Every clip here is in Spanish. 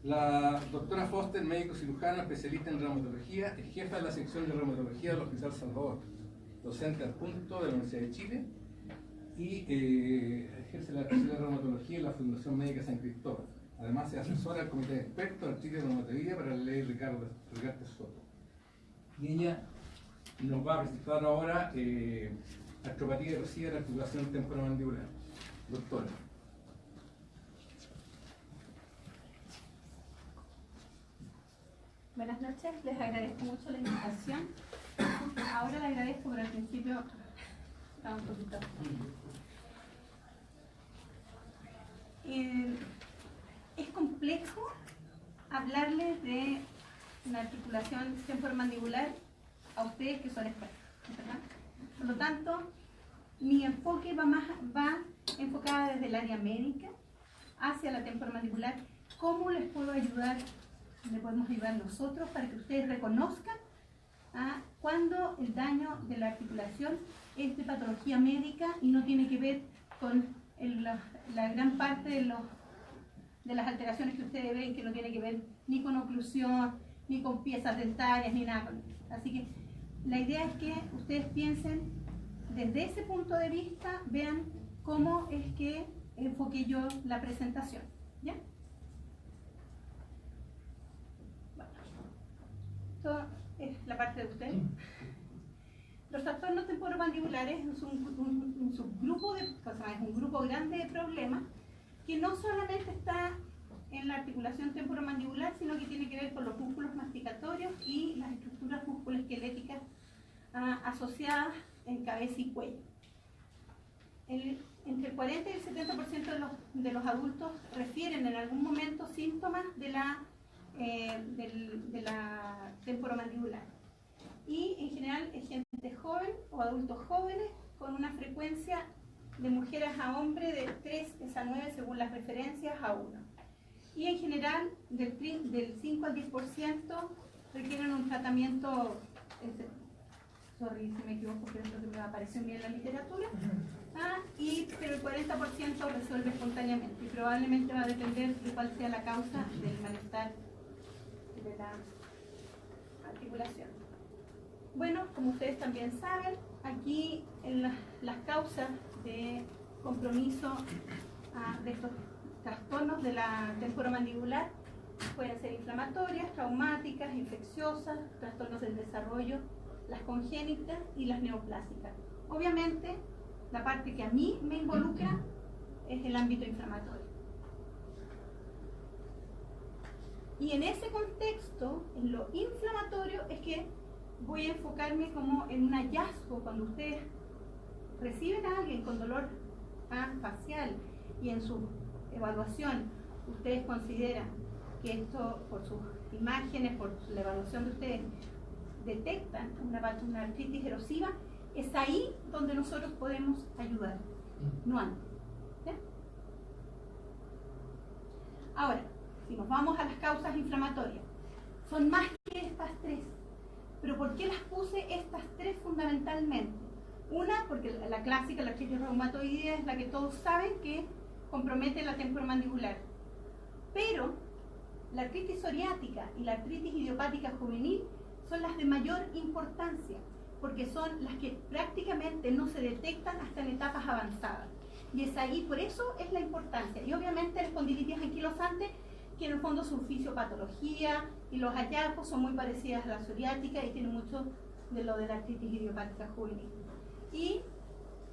La doctora Foster, médico cirujano, especialista en reumatología, es jefa de la sección de reumatología del Hospital Salvador, docente adjunto de la Universidad de Chile y ejerce la especialidad de reumatología en la Fundación Médica San Cristóbal. Además, es asesora del Comité de Expertos del Chile de Reumatología para la ley Ricardo Soto. Y ella nos va a presentar ahora artropatía erosiva de la articulación temporomandibular. Doctora. Buenas noches, les agradezco mucho la invitación. Ahora le agradezco, pero al principio estaba un poquito. Es complejo hablarles de la articulación temporomandibular a ustedes que son expertos, ¿verdad? Por lo tanto, mi enfoque va enfocada desde el área médica hacia la temporomandibular. ¿Cómo les puedo ayudar? Le podemos ayudar nosotros para que ustedes reconozcan cuando el daño de la articulación es de patología médica y no tiene que ver con la gran parte de las alteraciones que ustedes ven, que no tiene que ver ni con oclusión, ni con piezas dentarias, ni nada con eso. Así que la idea es que ustedes piensen desde ese punto de vista, vean cómo es que enfoqué yo la presentación, ¿ya? Esto es la parte de ustedes. Los trastornos temporomandibulares es un subgrupo es un grupo grande de problemas que no solamente está en la articulación temporomandibular, sino que tiene que ver con los músculos masticatorios y las estructuras musculoesqueléticas asociadas en cabeza y cuello. Entre el 40 y el 70% de los adultos refieren en algún momento síntomas de la temporomandibular. Y en general es gente joven o adultos jóvenes con una frecuencia de mujeres a hombres de 3 a 9 según las referencias a 1. Y en general del 5 al 10% requieren un tratamiento, sorry si me equivoco, pero esto que me apareció bien en la literatura, pero el 40% resuelve espontáneamente y probablemente va a depender de cuál sea la causa del malestar de la articulación. Bueno, como ustedes también saben, aquí en las causas de compromiso de estos trastornos de la temporomandibular pueden ser inflamatorias, traumáticas, infecciosas, trastornos del desarrollo, las congénitas y las neoplásicas. Obviamente, la parte que a mí me involucra es el ámbito inflamatorio. Y en ese contexto, en lo inflamatorio, es que voy a enfocarme como en un hallazgo cuando ustedes reciben a alguien con dolor facial y en su evaluación ustedes consideran que esto, por sus imágenes, por la evaluación de ustedes, detectan una artritis erosiva, es ahí donde nosotros podemos ayudar, no antes. ¿Ya? Ahora, si nos vamos a las causas inflamatorias, son más que estas tres. ¿Pero por qué las puse estas tres fundamentalmente? Una, porque la clásica, la artritis reumatoidea, es la que todos saben que compromete la temporomandibular. Pero la artritis psoriática y la artritis idiopática juvenil son las de mayor importancia, porque son las que prácticamente no se detectan hasta en etapas avanzadas. Y es ahí, por eso es la importancia. Y obviamente la espondilitis anquilosante, que en el fondo es su fisiopatología, y los hallazgos son muy parecidas a la psoriática y tienen mucho de lo de la artritis idiopática juvenil. Y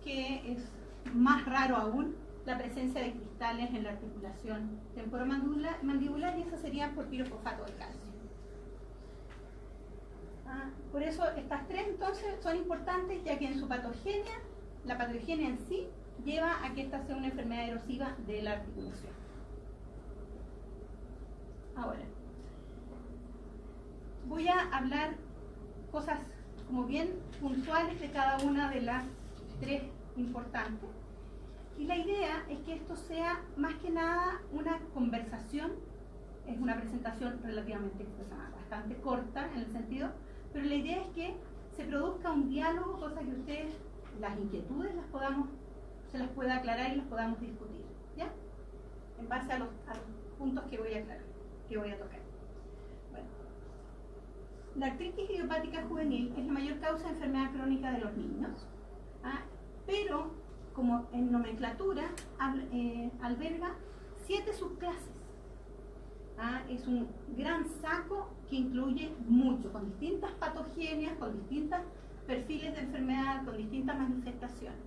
que es más raro aún la presencia de cristales en la articulación temporomandibular, y eso sería por pirofosfato de calcio. Por eso estas tres entonces son importantes, ya que en su patogenia, la patogenia en sí lleva a que esta sea una enfermedad erosiva de la articulación. Ahora, voy a hablar cosas como bien puntuales de cada una de las tres importantes. Y la idea es que esto sea más que nada una conversación, es una presentación relativamente bastante corta en el sentido, pero la idea es que se produzca un diálogo, cosa que ustedes, las inquietudes se las pueda aclarar y las podamos discutir, ¿ya? En base a los puntos que voy a aclarar. que voy a tocar. Bueno, la artritis idiopática juvenil es la mayor causa de enfermedad crónica de los niños, pero como en nomenclatura alberga 7 subclases. Es un gran saco que incluye mucho, con distintas patogenias, con distintos perfiles de enfermedad, con distintas manifestaciones.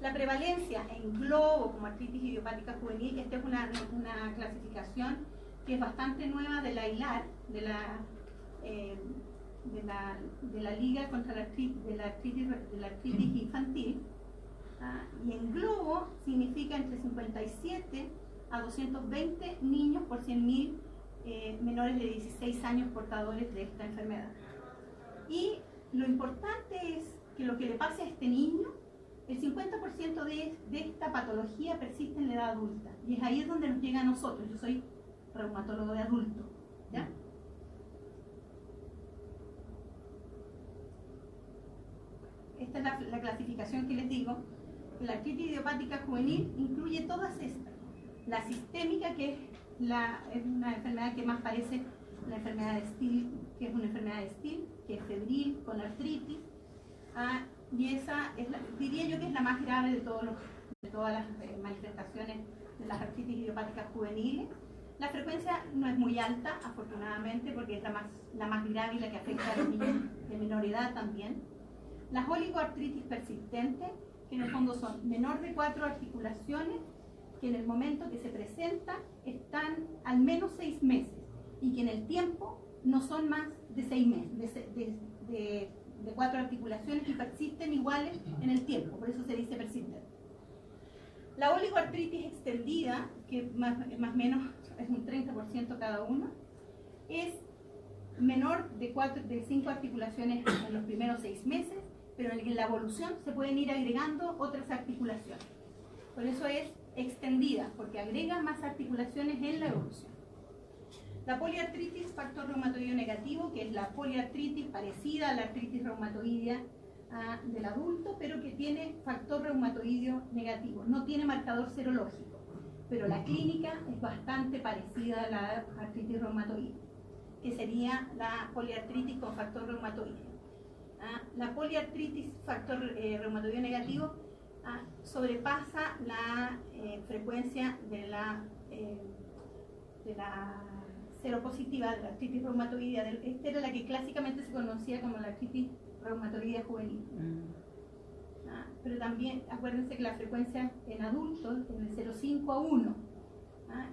La prevalencia en globo como artritis idiopática juvenil, esta es una clasificación que es bastante nueva de la ILAR, de la Liga contra la artritis infantil, y en globo significa entre 57 a 220 niños por 100.000 menores de 16 años portadores de esta enfermedad. Y lo importante es que lo que le pase a este niño, el 50% de esta patología persiste en la edad adulta, y es ahí donde nos llega a nosotros. Yo soy reumatólogo de adulto, ¿ya? Esta es la clasificación que les digo. La artritis idiopática juvenil incluye todas estas. La sistémica, que es una enfermedad que más parece la enfermedad de Still, que es una enfermedad de Still, que es febril, con artritis, y esa diría yo que es la más grave de todas las manifestaciones de las artritis idiopáticas juveniles. La frecuencia no es muy alta, afortunadamente, porque es la más grave y la que afecta a los niños de menor edad también. Las oligoartritis persistentes, que en el fondo son menor de 4 articulaciones, que en el momento que se presenta están al menos 6 meses, y que en el tiempo no son más de 6 meses, de 4 articulaciones, y persisten iguales en el tiempo, por eso se dice persistente. La oligoartritis extendida, que más o menos es un 30% cada uno, es menor de 5 articulaciones en los primeros 6 meses, pero en la evolución se pueden ir agregando otras articulaciones. Por eso es extendida, porque agrega más articulaciones en la evolución. La poliartritis factor reumatoideo negativo, que es la poliartritis parecida a la artritis reumatoidea del adulto, pero que tiene factor reumatoideo negativo. No tiene marcador serológico, pero la clínica es bastante parecida a la artritis reumatoidea, que sería la poliartritis con factor reumatoideo. La poliartritis factor reumatoideo negativo sobrepasa la frecuencia de la seropositiva de la artritis reumatoidea. Esta era la que clásicamente se conocía como la artritis reumatoidea juvenil. Pero también acuérdense que la frecuencia en adultos es de 0,5 a 1,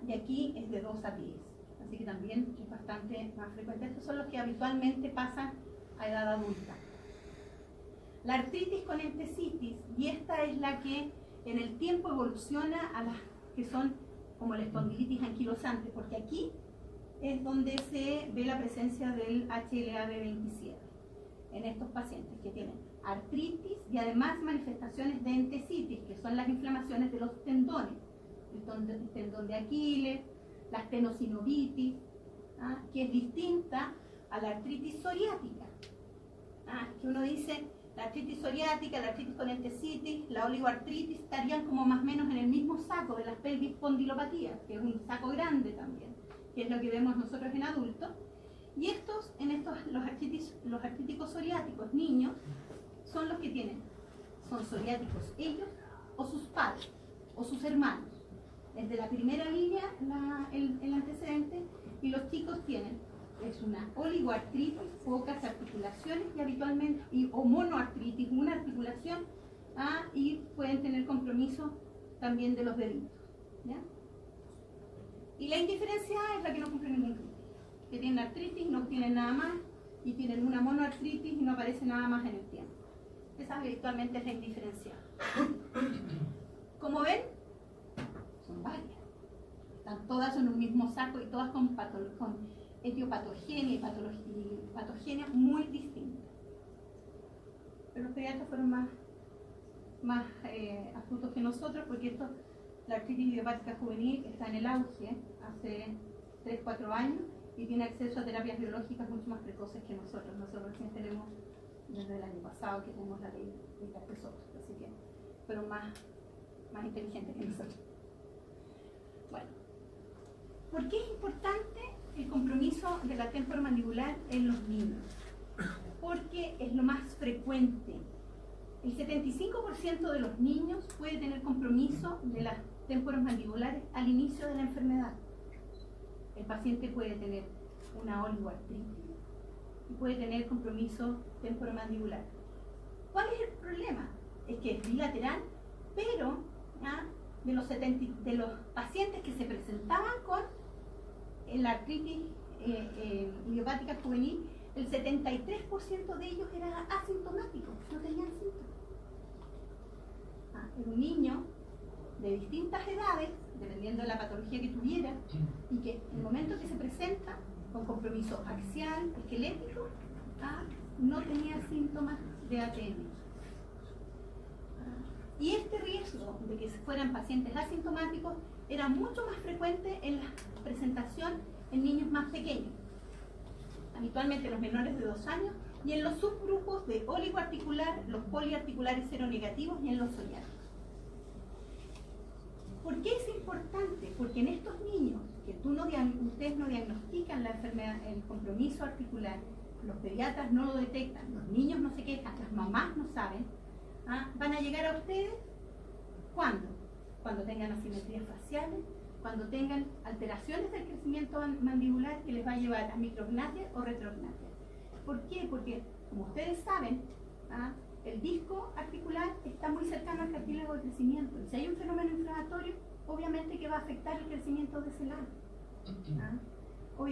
y aquí es de 2 a 10, así que también es bastante más frecuente. Estos son los que habitualmente pasan a edad adulta. La artritis con entesitis, y esta es la que en el tiempo evoluciona a las que son como la espondilitis anquilosante, porque aquí es donde se ve la presencia del HLA-B27 en estos pacientes que tienen artritis y además manifestaciones de entesitis, que son las inflamaciones de los tendones, el tendón de Aquiles, la astenosinovitis, que es distinta a la artritis psoriática, que uno dice la artritis psoriática, la artritis con entesitis, la oligoartritis estarían como más o menos en el mismo saco de las pelvis espondilopatías, que es un saco grande también, que es lo que vemos nosotros en adultos. Y los artríticos psoriáticos niños son los que son psoriáticos ellos o sus padres o sus hermanos. Es de la primera línea el antecedente, y los chicos es una oligoartritis, pocas articulaciones y habitualmente, o monoartritis, una articulación, y pueden tener compromiso también de los deditos, ¿ya? Y la indiferencia es la que no cumple ningún criterio, que tienen artritis, no tienen nada más, y tienen una monoartritis y no aparece nada más en el tiempo. Esa habitualmente es la indiferencia. Como ven, son varias. Están todas en un mismo saco y todas con etiopatogenia y patogenia muy distintas. Pero los pediatras fueron más astutos que nosotros, porque la artritis idiopática juvenil está en el auge hace 3-4 años y tiene acceso a terapias biológicas mucho más precoces que nosotros. Nosotros recién tenemos, desde el año pasado, que tenemos la ley de Carpesotto, así que fueron más inteligentes que nosotros. Bueno, ¿Por qué es importante el compromiso de la temporomandibular en los niños? Porque es lo más frecuente. El 75% de los niños puede tener compromiso de las témporas mandibulares al inicio de la enfermedad. El paciente puede tener una oligoartritis y puede tener compromiso temporomandibular. ¿Cuál es el problema? Es que es bilateral, pero de los pacientes que se presentaban con la artritis idiopática juvenil, el 73% de ellos era asintomático, no tenían síntomas. Era un niño de distintas edades, dependiendo de la patología que tuviera, y que en el momento que se presenta con compromiso axial, esquelético, no tenía síntomas de ATM. Y este riesgo de que fueran pacientes asintomáticos era mucho más frecuente en la presentación en niños más pequeños, habitualmente los menores de 2 años, y en los subgrupos de oligoarticular, los poliarticulares seronegativos y en los psoriásicos. ¿Por qué es importante? Porque en estos niños que ustedes no diagnostican la enfermedad, el compromiso articular, los pediatras no lo detectan, los niños no se quejan, las mamás no saben, van a llegar a ustedes ¿cuándo? Cuando tengan asimetrías faciales, cuando tengan alteraciones del crecimiento mandibular que les va a llevar a micrognatia o retrognatia. ¿Por qué? Porque, como ustedes saben, el disco articular está muy cercano al cartílago de crecimiento. Y si hay un fenómeno inflamatorio, obviamente que va a afectar el crecimiento de ese lado.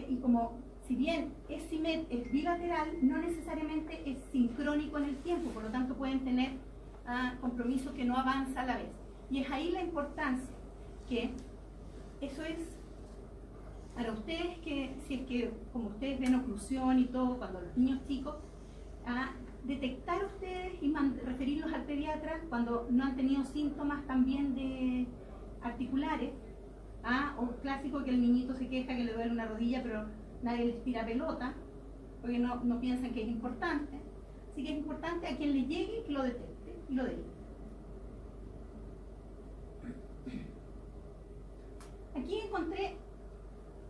Y como, si bien es bilateral, no necesariamente es sincrónico en el tiempo, por lo tanto pueden tener compromiso que no avanza a la vez. Y es ahí la importancia que eso es para ustedes, que si es que, como ustedes ven oclusión y todo, cuando los niños chicos, detectar ustedes y referirlos al pediatra cuando no han tenido síntomas también de articulares, o clásico que el niñito se queja que le duele una rodilla pero nadie les tira pelota porque no piensan que es importante. Así que es importante a quien le llegue que lo detecte y lo derive. Aquí encontré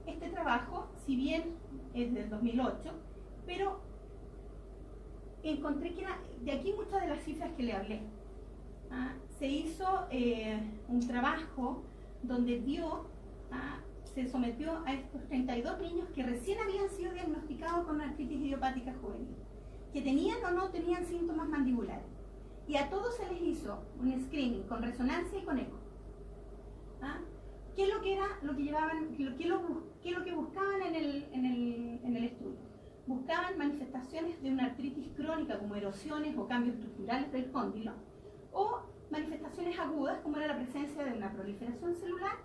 este trabajo, si bien es del 2008, pero encontré que era de aquí muchas de las cifras que le hablé. Se hizo un trabajo donde se sometió a estos 32 niños que recién habían sido diagnosticados con artritis idiopática juvenil, que tenían o no tenían síntomas mandibulares, y a todos se les hizo un screening con resonancia y con eco. ¿Qué es lo que era lo que llevaban, qué es lo que buscaban en el estudio? Buscaban manifestaciones de una artritis crónica como erosiones o cambios estructurales del cóndilo, o manifestaciones agudas como era la presencia de una proliferación celular,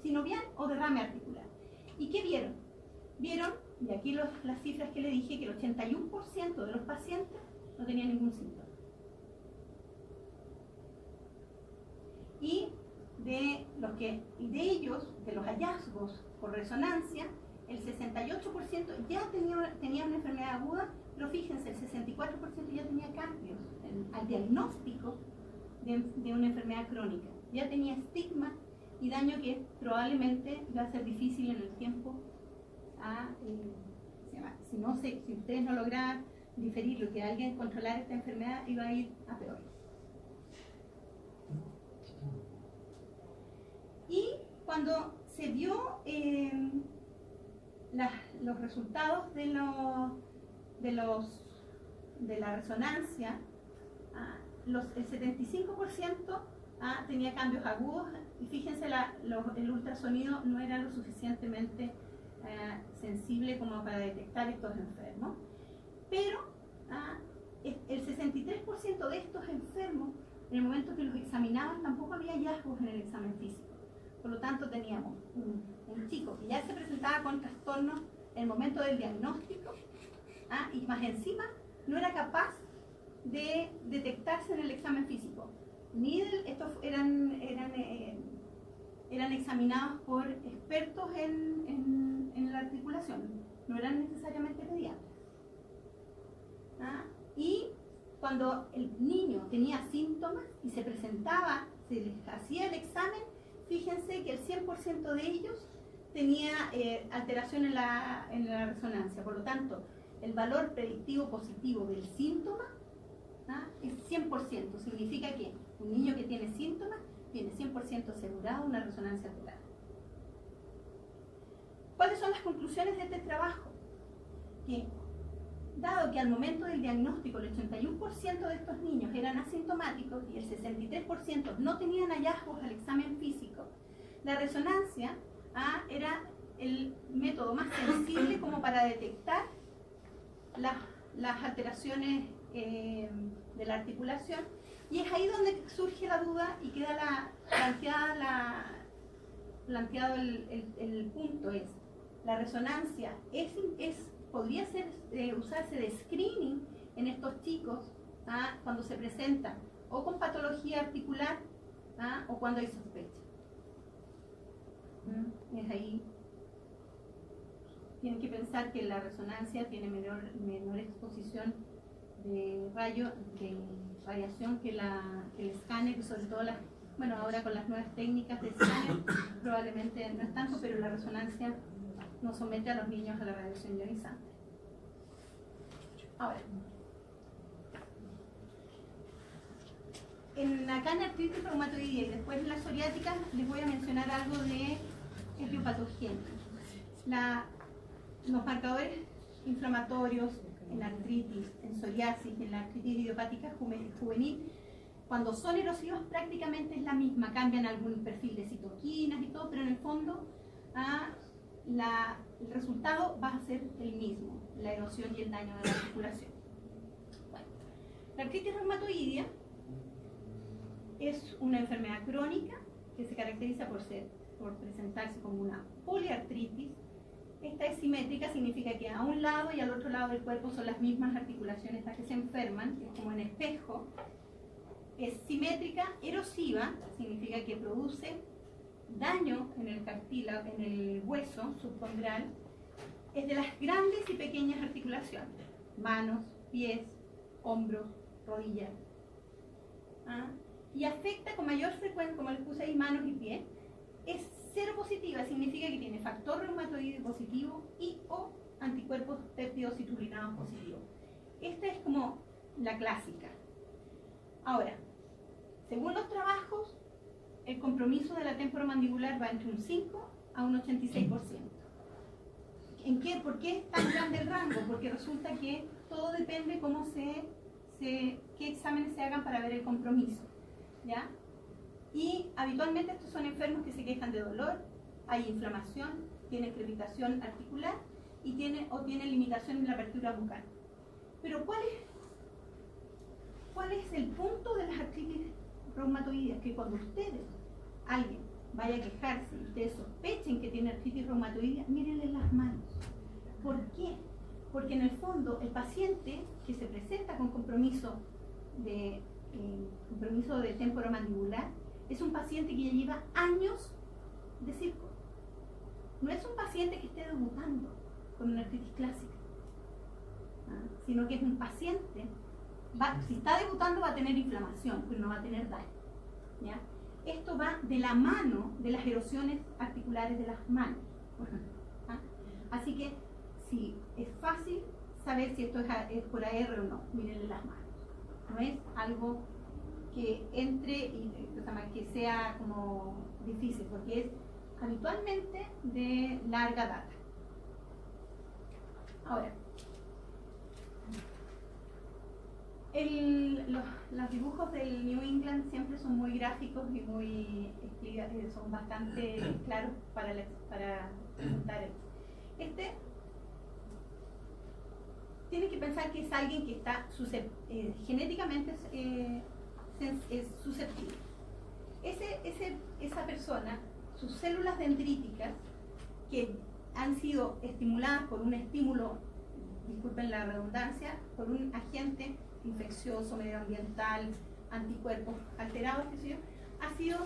sinovial o derrame articular. ¿Y qué vieron? Vieron, y aquí las cifras que le dije, que el 81% de los pacientes no tenían ningún síntoma. Y de ellos, de los hallazgos por resonancia, el 68% ya tenía una enfermedad aguda, pero fíjense, el 64% ya tenía cambios al diagnóstico de una enfermedad crónica. Ya tenía estigma y daño que probablemente va a ser difícil en el tiempo si ustedes no logran diferirlo, que alguien controlar esta enfermedad, iba a ir a peor. Y cuando se vio los resultados de la resonancia, el 75% tenía cambios agudos, y fíjense, el ultrasonido no era lo suficientemente sensible como para detectar estos enfermos, pero el 63% de estos enfermos, en el momento que los examinaban, tampoco había hallazgos en el examen físico. Por lo tanto, teníamos un chico que ya se presentaba con trastornos en el momento del diagnóstico, y más encima no era capaz de detectarse en el examen físico. Estos eran examinados por expertos en la articulación, no eran necesariamente pediatras. Y cuando el niño tenía síntomas y se presentaba, se les hacía el examen, fíjense que el 100% de ellos tenía alteración en la resonancia. Por lo tanto, el valor predictivo positivo del síntoma es 100%. Significa que un niño que tiene síntomas tiene 100% asegurado una resonancia alterada. ¿Cuáles son las conclusiones de este trabajo? Que dado que al momento del diagnóstico el 81% de estos niños eran asintomáticos y el 63% no tenían hallazgos al examen físico, la resonancia era el método más sensible como para detectar las alteraciones de la articulación, y es ahí donde surge la duda y queda planteado el punto. Es la resonancia podría usarse de screening en estos chicos cuando se presentan o con patología articular o cuando hay sospecha. Es ahí. Tienen que pensar que la resonancia tiene menor exposición de radiación que el escáner, sobre todo ahora con las nuevas técnicas de escáner probablemente no es tanto, pero la resonancia no somete a los niños a la radiación ionizante. Ahora, acá en artritis reumatoidea y después en la psoriática les voy a mencionar algo de etiopatogenia. Los marcadores inflamatorios en artritis, en psoriasis, en la artritis idiopática juvenil, cuando son erosivos prácticamente es la misma, cambian algún perfil de citoquinas y todo, pero en el fondo el resultado va a ser el mismo, la erosión y el daño de la articulación. Bueno, la artritis reumatoidea es una enfermedad crónica que se caracteriza por presentarse como una poliartritis. Esta es simétrica, significa que a un lado y al otro lado del cuerpo son las mismas articulaciones las que se enferman, es como en espejo. Es simétrica, erosiva, significa que produce daño en el cartílago, en el hueso subcondral. Es de las grandes y pequeñas articulaciones, manos, pies, hombros, rodillas. Y afecta con mayor frecuencia, como les puse ahí, manos y pies. Es seropositiva, significa que tiene factor reumatoide positivo y o anticuerpos péptidos citrulinados positivos. Esta es como la clásica. Ahora, según los trabajos, el compromiso de la temporomandibular va entre un 5 a un 86%. ¿Por qué es tan grande el rango? Porque resulta que todo depende cómo qué exámenes se hagan para ver el compromiso, ¿ya? Y habitualmente estos son enfermos que se quejan de dolor, hay inflamación, tienen crepitación articular y tienen limitación en la apertura bucal. Pero ¿cuál es el punto de las artritis reumatoideas? Que cuando alguien vaya a quejarse y ustedes sospechen que tiene artritis reumatoidea, mírenle las manos. ¿Por qué? Porque en el fondo el paciente que se presenta con compromiso de temporomandibular es un paciente que ya lleva años de circo. No es un paciente que esté debutando con una artritis clásica, sino que es un paciente, si está debutando va a tener inflamación, pero no va a tener daño, ¿ya? Esto va de la mano de las erosiones articulares de las manos. Así que sí, es fácil saber si esto es por AR o no. Mírenle las manos. No es algo que entre y que sea como difícil, porque es habitualmente de larga data. Ahora, los dibujos del New England siempre son muy gráficos y son bastante claros para presentar. Tiene que pensar que es alguien que está genéticamente es susceptible. Esa persona, sus células dendríticas que han sido estimuladas por un estímulo, disculpen la redundancia, por un agente infeccioso, medioambiental, anticuerpos alterados, qué sé yo, ha sido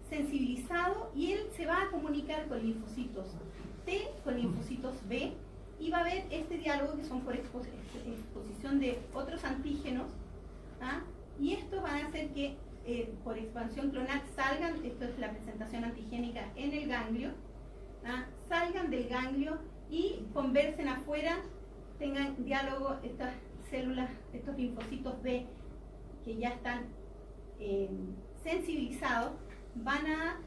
sensibilizado y él se va a comunicar con linfocitos T, con linfocitos B, y va a haber este diálogo que son por exposición de otros antígenos, y esto va a hacer que por expansión clonal salgan, esto es la presentación antigénica en el ganglio, salgan del ganglio y conversen afuera, tengan diálogo, estas células, estos linfocitos B que ya están sensibilizados, van a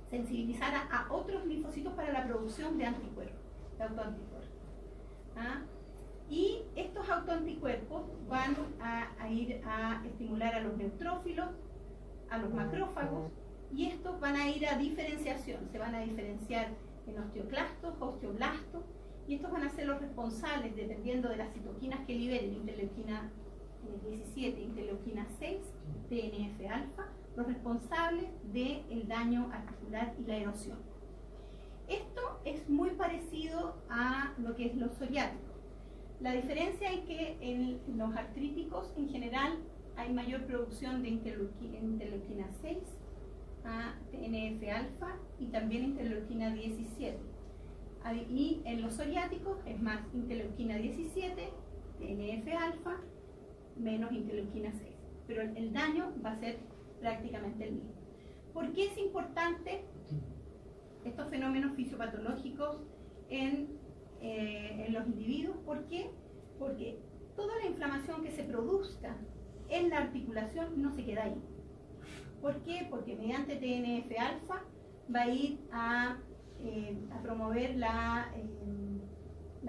sensibilizar a otros linfocitos para la producción de anticuerpos, de autoanticuerpos. Y estos autoanticuerpos van a ir a estimular a los neutrófilos, a los macrófagos, y estos van a ir a diferenciación, se van a diferenciar en osteoclastos, osteoblastos, y estos van a ser los responsables, dependiendo de las citoquinas que liberen, interleuquina 17, interleuquina 6, TNF-alfa, los responsables del daño articular y la erosión. Esto es muy parecido a lo que es lo psoriático. La diferencia es que en los artríticos en general hay mayor producción de interleuquina 6, TNF-alfa y también interleuquina 17. Y en los psoriáticos es más interleuquina 17, TNF-alfa, menos interleuquina 6. Pero el daño va a ser prácticamente el mismo. ¿Por qué es importante estos fenómenos fisiopatológicos en los individuos? ¿Por qué? Porque toda la inflamación que se produzca en la articulación no se queda ahí. ¿Por qué? Porque mediante TNF-alfa va a ir a promover la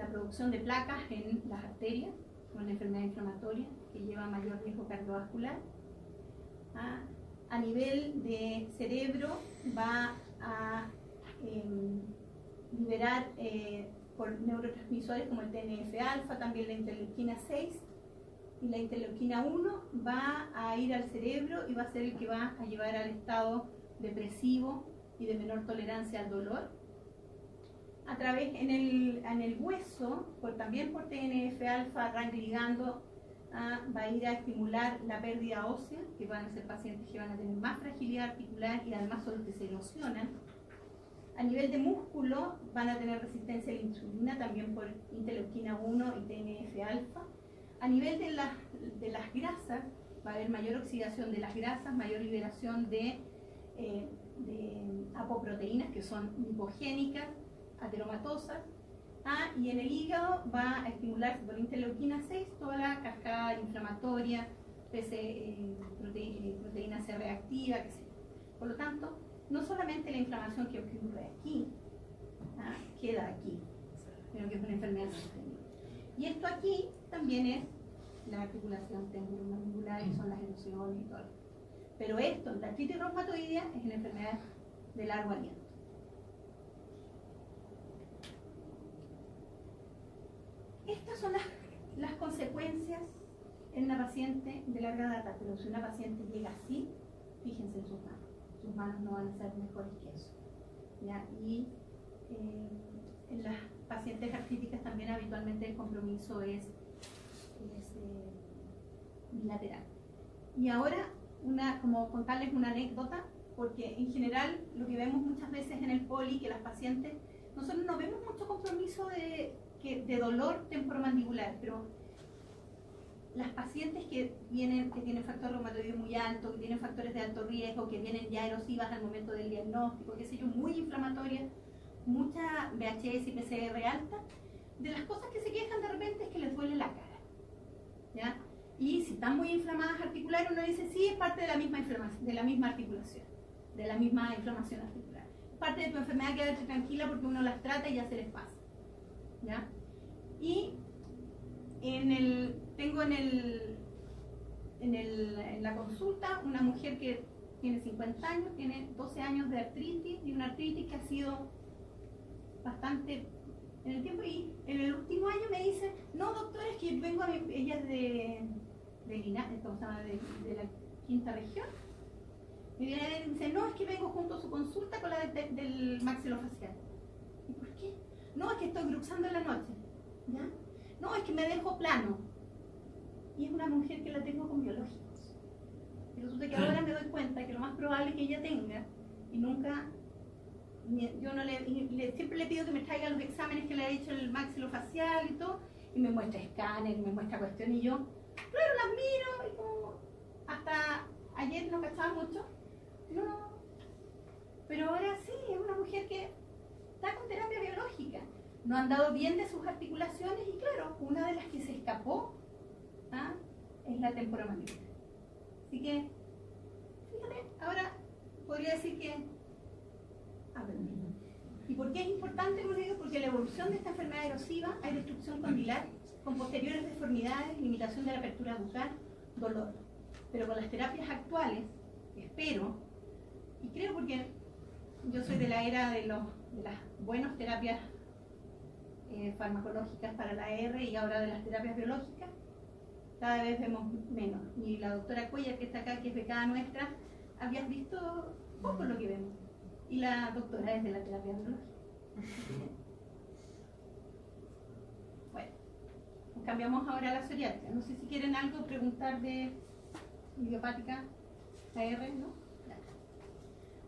producción de placas en las arterias, una enfermedad inflamatoria que lleva mayor riesgo cardiovascular. A nivel de cerebro va a liberar por neurotransmisores como el TNF-alfa, también la interleuquina 6 y la interleuquina 1 va a ir al cerebro y va a ser el que va a llevar al estado depresivo y de menor tolerancia al dolor. A través en el hueso, también por TNF-alfa, RANG ligando, va a ir a estimular la pérdida ósea, que van a ser pacientes que van a tener más fragilidad articular y además son los que se erosionan. A nivel de músculo van a tener resistencia a la insulina, también por interleuquina 1 y TNF-alfa. A nivel de las grasas, va a haber mayor oxidación de las grasas, mayor liberación de apoproteínas que son lipogénicas, ateromatosas. Y en el hígado va a estimularse por interleuquina 6 toda la cascada inflamatoria, proteína C reactiva, qué sé yo. Por lo tanto, no solamente la inflamación que ocurre aquí, queda aquí, sino que es una enfermedad sistémica. Y esto aquí también es la articulación temporomandibular, y son las erosiones y todo. Pero esto, la artritis reumatoidea, es una enfermedad de largo aliento. Estas son las consecuencias en una paciente de larga data, pero si una paciente llega así, fíjense en sus manos no van a ser mejores que eso. ¿Ya? Y en las pacientes artríticas también habitualmente el compromiso es bilateral. Y ahora, como contarles una anécdota, porque en general lo que vemos muchas veces en el poli, que las pacientes, nosotros no vemos mucho compromiso de dolor temporomandibular, pero las pacientes que tienen factor reumatoideo muy alto, que tienen factores de alto riesgo, que vienen ya erosivas al momento del diagnóstico, qué sé yo, muy inflamatorias, mucha VHS y PCR alta, de las cosas que se quejan de repente es que les duele la cara, ¿ya? Y si están muy inflamadas articulares, uno dice, sí, es parte de la misma inflamación, de la misma articulación, de la misma inflamación articular. Es parte de tu enfermedad, quédate tranquila porque uno las trata y ya se les pasa, ¿ya? Y tengo en la consulta una mujer que tiene 50 años, tiene 12 años de artritis, y una artritis que ha sido bastante en el tiempo, y en el último año me dice, no doctora, es que vengo ella es de Linares, de la quinta región, me viene y dice, no, es que vengo junto a su consulta con la del maxilofacial. ¿Y por qué? No, es que estoy bruxando en la noche, ¿ya? No, es que me dejo plano. Y es una mujer que la tengo con biológicos. Y resulta que ahora me doy cuenta que lo más probable es que ella tenga, y nunca, yo no siempre le pido que me traiga los exámenes que le ha hecho el maxilofacial y todo, y me muestra escáner, me muestra cuestiones, y yo, claro, las miro, y como hasta ayer no cachaba mucho, no, pero ahora sí, es una mujer que está con terapia biológica, no ha andado bien de sus articulaciones y claro, una de las que se escapó es la temporomandibular. Así que, fíjate, ahora podría decir que aprendí. ¿Y por qué es importante? Porque la evolución de esta enfermedad erosiva hay destrucción condilar con posteriores deformidades, limitación de la apertura bucal, dolor. Pero con las terapias actuales, espero, y creo porque yo soy de la era de las buenas terapias farmacológicas para la AR y ahora de las terapias biológicas, cada vez vemos menos. Y la doctora Cuellar, que está acá, que es becada nuestra, habías visto poco lo que vemos. Y la doctora es de la terapia biológica. Bueno, cambiamos ahora a la psoriática. No sé si quieren algo preguntar de idiopática AR, ¿no?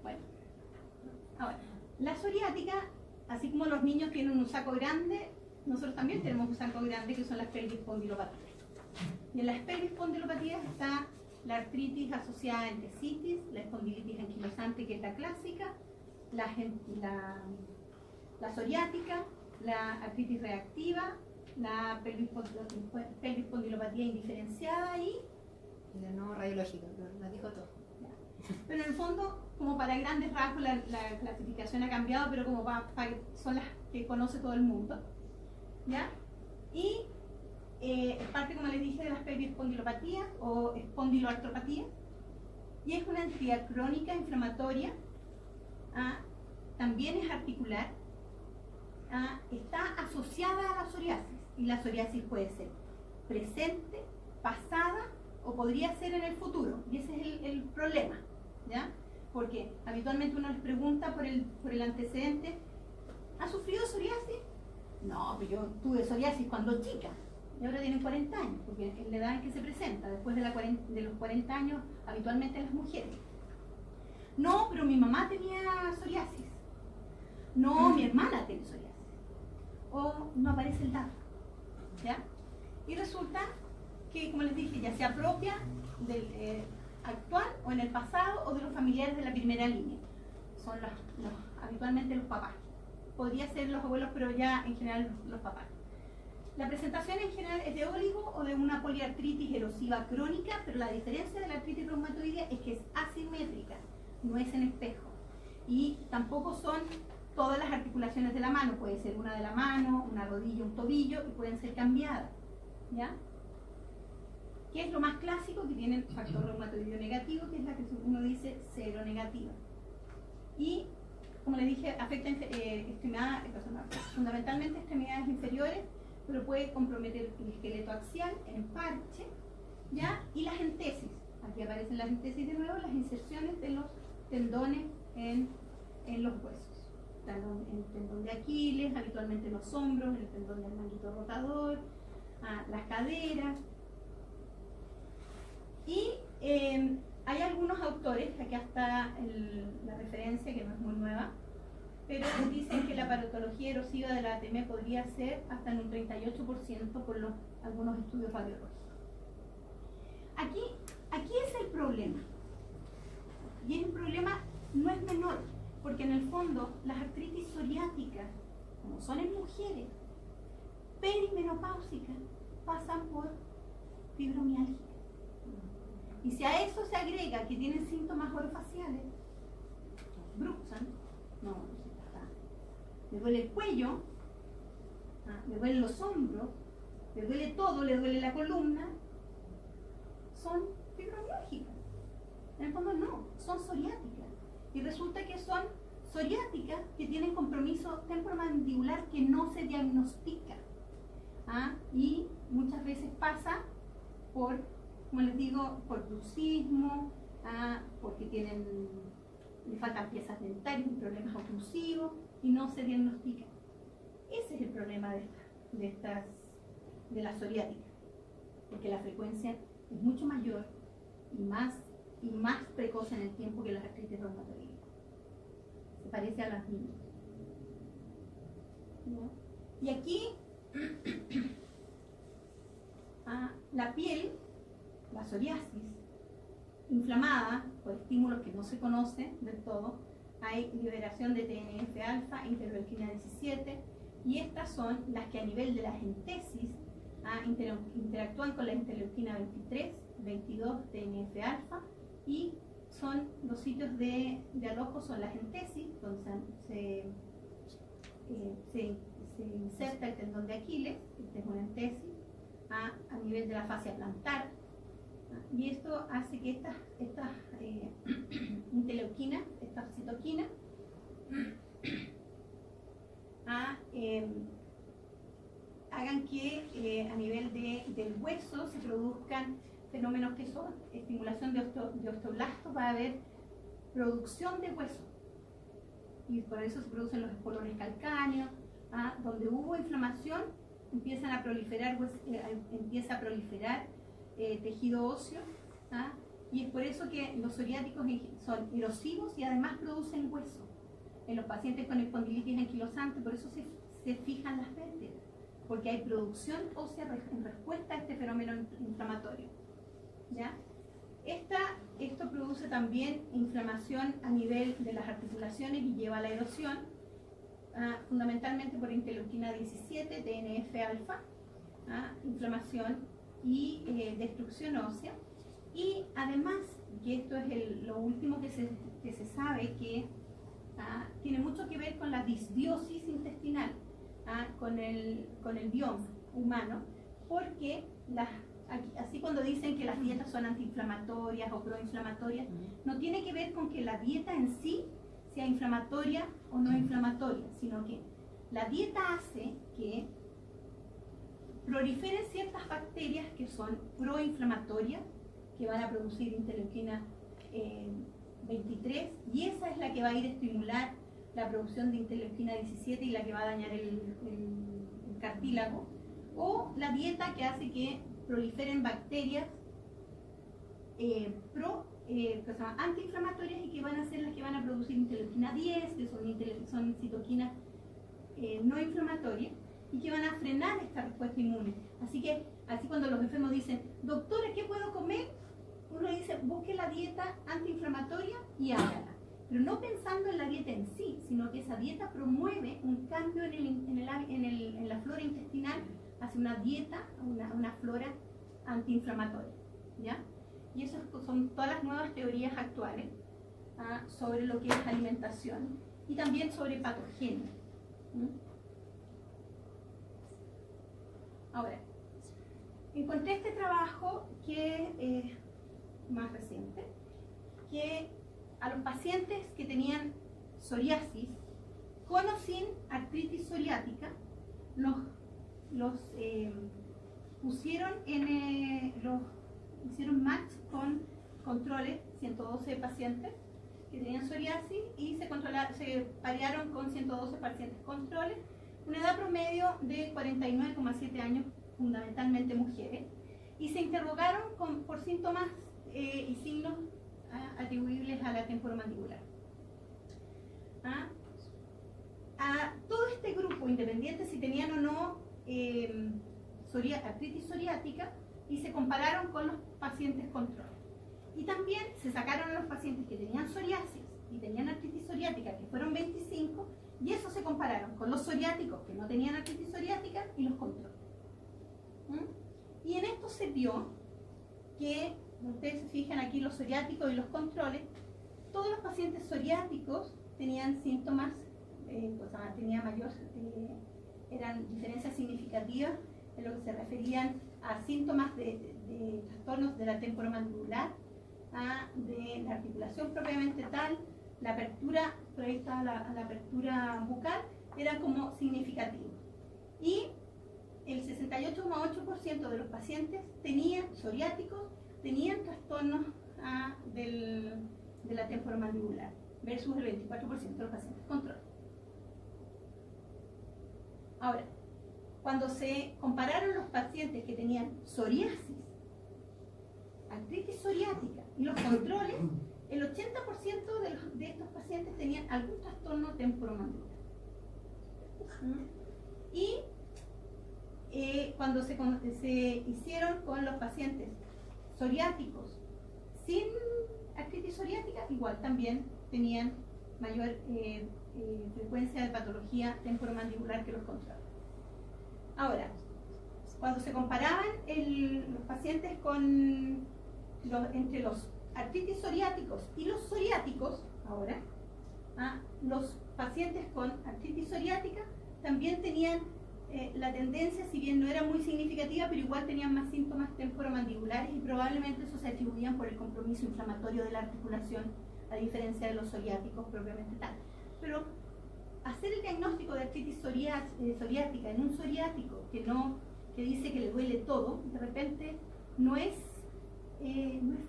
Bueno, ahora, la psoriática, así como los niños tienen un saco grande, nosotros también tenemos un saco grande que son las pelvis espondilopatías. Y en las pelvis espondilopatías está la artritis asociada a entesitis, la espondilitis anquilosante, que es la clásica, la psoriática, la artritis reactiva, la pelvis espondilopatía indiferenciada y la no radiológica, la dijo todo. Pero en el fondo, como para grandes rasgos, la clasificación ha cambiado, pero como son las que conoce todo el mundo, ¿ya? Y parte, como les dije, de las pelvis espondilopatías o espondiloartropatía, y es una entidad crónica inflamatoria, también es articular, está asociada a la psoriasis, y la psoriasis puede ser presente, pasada, o podría ser en el futuro, y ese es el problema, ¿ya? Porque habitualmente uno les pregunta por el antecedente, ¿ha sufrido psoriasis? No, pero yo tuve psoriasis cuando chica, y ahora tienen 40 años, porque es la edad en que se presenta, después de los 40 años, habitualmente las mujeres. No, pero mi mamá tenía psoriasis. No, mi hermana tiene psoriasis. O no aparece el dato, ¿ya? Y resulta que, como les dije, ya sea propia del actual o en el pasado o de los familiares de la primera línea. Son habitualmente los papás. Podría ser los abuelos, pero ya en general los papás. La presentación en general es de óligo o de una poliartritis erosiva crónica, pero la diferencia de la artritis reumatoidea es que es asimétrica, no es en espejo. Y tampoco son todas las articulaciones de la mano, puede ser una de la mano, una rodilla, un tobillo, y pueden ser cambiadas, ¿ya? ¿Qué es lo más clásico? Que tienen factor reumatoideo negativo, que es la que uno dice cero negativa. Y, como les dije, afecta fundamentalmente extremidades inferiores, pero puede comprometer el esqueleto axial en parche, ¿ya? Y las entesis. Aquí aparecen las entesis de nuevo, las inserciones de los tendones en los huesos. En el tendón de Aquiles, habitualmente en los hombros, en el tendón del manguito rotador, las caderas. Y hay algunos autores, aquí está la referencia que no es muy nueva, pero dicen que la patología erosiva de la ATM podría ser hasta en un 38% por algunos estudios radiológicos. Aquí es el problema. Y el problema no es menor, porque en el fondo las artritis psoriáticas, como son en mujeres, perimenopáusicas, pasan por fibromialgia. Y si a eso se agrega que tienen síntomas orofaciales, bruxan, le duele el cuello, le duelen los hombros, le duele todo, le duele la columna, son fibromialgicas. En el fondo no, son psoriáticas. Y resulta que son psoriáticas que tienen compromiso temporomandibular que no se diagnostica. Y muchas veces pasa por, como les digo, por bruxismo, porque le faltan piezas dentarias, problemas oclusivos y no se diagnostican. Ese es el problema de la psoriática, porque la frecuencia es mucho mayor y más precoz en el tiempo que las artritis reumatoides. Se parece a las niñas. ¿No? Y aquí la piel, la psoriasis, inflamada por estímulos que no se conocen del todo. Hay liberación de TNF-alfa, interleuquina 17, y estas son las que a nivel de las entesis interactúan con la interleuquina 23, 22, TNF-alfa, y son los sitios de alojo, son las entesis, donde se inserta el tendón de Aquiles, esta es una entesis, a nivel de la fascia plantar, y esto hace que estas interleuquinas, estas citoquinas, hagan que a nivel del hueso se produzcan fenómenos que son estimulación de osteoblastos. Va a haber producción de hueso, y por eso se producen los espolones calcáneos. Donde hubo inflamación empieza a proliferar tejido óseo, y es por eso que los psoriáticos son erosivos y además producen hueso. En los pacientes con espondilitis anquilosante, por eso se fijan las vértebras, porque hay producción ósea en respuesta a este fenómeno inflamatorio, ¿ya? Esto produce también inflamación a nivel de las articulaciones y lleva a la erosión, fundamentalmente por interleuquina 17, TNF-alfa, inflamación y destrucción ósea. Y además, que esto es lo último que se sabe, que tiene mucho que ver con la disbiosis intestinal, con el bioma humano, porque así cuando dicen que las dietas son antiinflamatorias o proinflamatorias, no tiene que ver con que la dieta en sí sea inflamatoria o no inflamatoria, sino que la dieta hace que proliferen ciertas bacterias que son proinflamatorias, que van a producir interleuquina 23, y esa es la que va a ir a estimular la producción de interleuquina 17 y la que va a dañar el cartílago, o la dieta que hace que proliferen bacterias antiinflamatorias y que van a ser las que van a producir interleuquina 10, que son citoquinas no inflamatorias, y que van a frenar esta respuesta inmune. Así cuando los enfermos dicen, doctora, ¿qué puedo comer?, uno dice, busque la dieta antiinflamatoria y hágala, pero no pensando en la dieta en sí, sino que esa dieta promueve un cambio en la flora intestinal hacia una dieta, una flora antiinflamatoria, ¿ya? Y esas son todas las nuevas teorías actuales sobre lo que es alimentación y también sobre patogenia. Ahora, encontré este trabajo que más reciente, que a los pacientes que tenían psoriasis con o sin artritis psoriática los pusieron hicieron match con controles, 112 pacientes que tenían psoriasis, y se parearon con 112 pacientes controles, una edad promedio de 49,7 años, fundamentalmente mujeres, y se interrogaron por síntomas y signos atribuibles a la temporomandibular. A todo este grupo, independiente si tenían o no artritis psoriática, y se compararon con los pacientes control. Y también se sacaron a los pacientes que tenían psoriasis y tenían artritis psoriática, que fueron 25, y eso se compararon con los psoriáticos que no tenían artritis psoriática y los control. Y en esto se vio que, ustedes se fijan aquí, los psoriáticos y los controles, todos los pacientes psoriáticos tenían síntomas, eran diferencias significativas en lo que se referían a síntomas de trastornos de la temporomandibular, de la articulación propiamente tal, la apertura, proyectada la apertura bucal, era como significativo. Y el 68,8% de los pacientes psoriáticos tenían trastornos de la temporomandibular, versus el 24% de los pacientes control. Ahora, cuando se compararon los pacientes que tenían psoriasis, artritis psoriática y los controles, el 80% de estos pacientes tenían algún trastorno temporomandibular. Y cuando se hicieron con los pacientes psoriáticos sin artritis psoriática, igual también tenían mayor frecuencia de patología temporomandibular que los contrarios. Ahora, cuando se comparaban los pacientes entre los artritis psoriáticos y los psoriáticos, ahora, los pacientes con artritis psoriática también tenían la tendencia, si bien no era muy significativa, pero igual tenían más síntomas temporomandibulares y probablemente eso se atribuían por el compromiso inflamatorio de la articulación, a diferencia de los psoriáticos propiamente tal. Pero hacer el diagnóstico de artritis psoriática en un psoriático que dice que le duele todo, de repente no es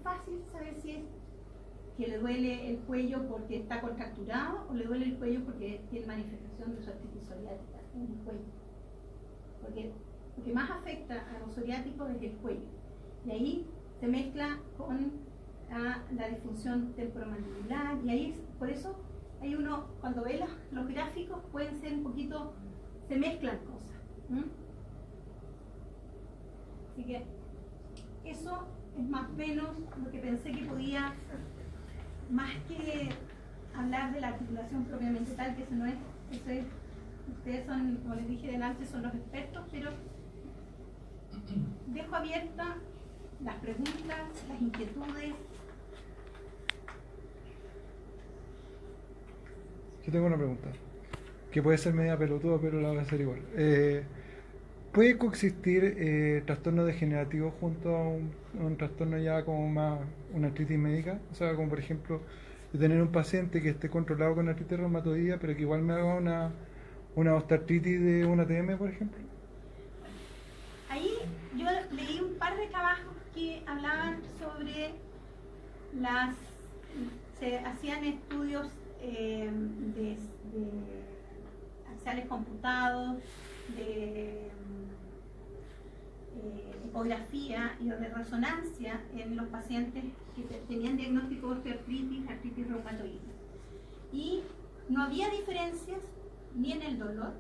fácil saber si es que le duele el cuello porque está contracturado o le duele el cuello porque tiene manifestación de su artritis psoriática en el cuello. Porque lo que más afecta a los psoriáticos es el cuello. Y ahí se mezcla con la disfunción temporomandibular. Y ahí, por eso, hay uno, cuando ve los gráficos, pueden ser un poquito, se mezclan cosas. Así que eso es más o menos lo que pensé que podía, más que hablar de la articulación propiamente tal, que eso no es, ustedes son, como les dije delante, son los expertos, pero dejo abiertas las preguntas, las inquietudes. Yo tengo una pregunta, que puede ser media pelotuda, pero la voy a hacer igual. ¿Puede coexistir trastorno degenerativo junto a un trastorno ya como más una artritis médica? O sea, como por ejemplo, de tener un paciente que esté controlado con artritis reumatoidea, pero que igual me haga una osteoartritis de una ATM, por ejemplo. Ahí yo leí un par de trabajos que hablaban sobre se hacían estudios de axiales computados, de ecografía y de resonancia en los pacientes que tenían diagnóstico de osteoartritis, artritis reumatoide. Y no había diferencias ni en el dolor,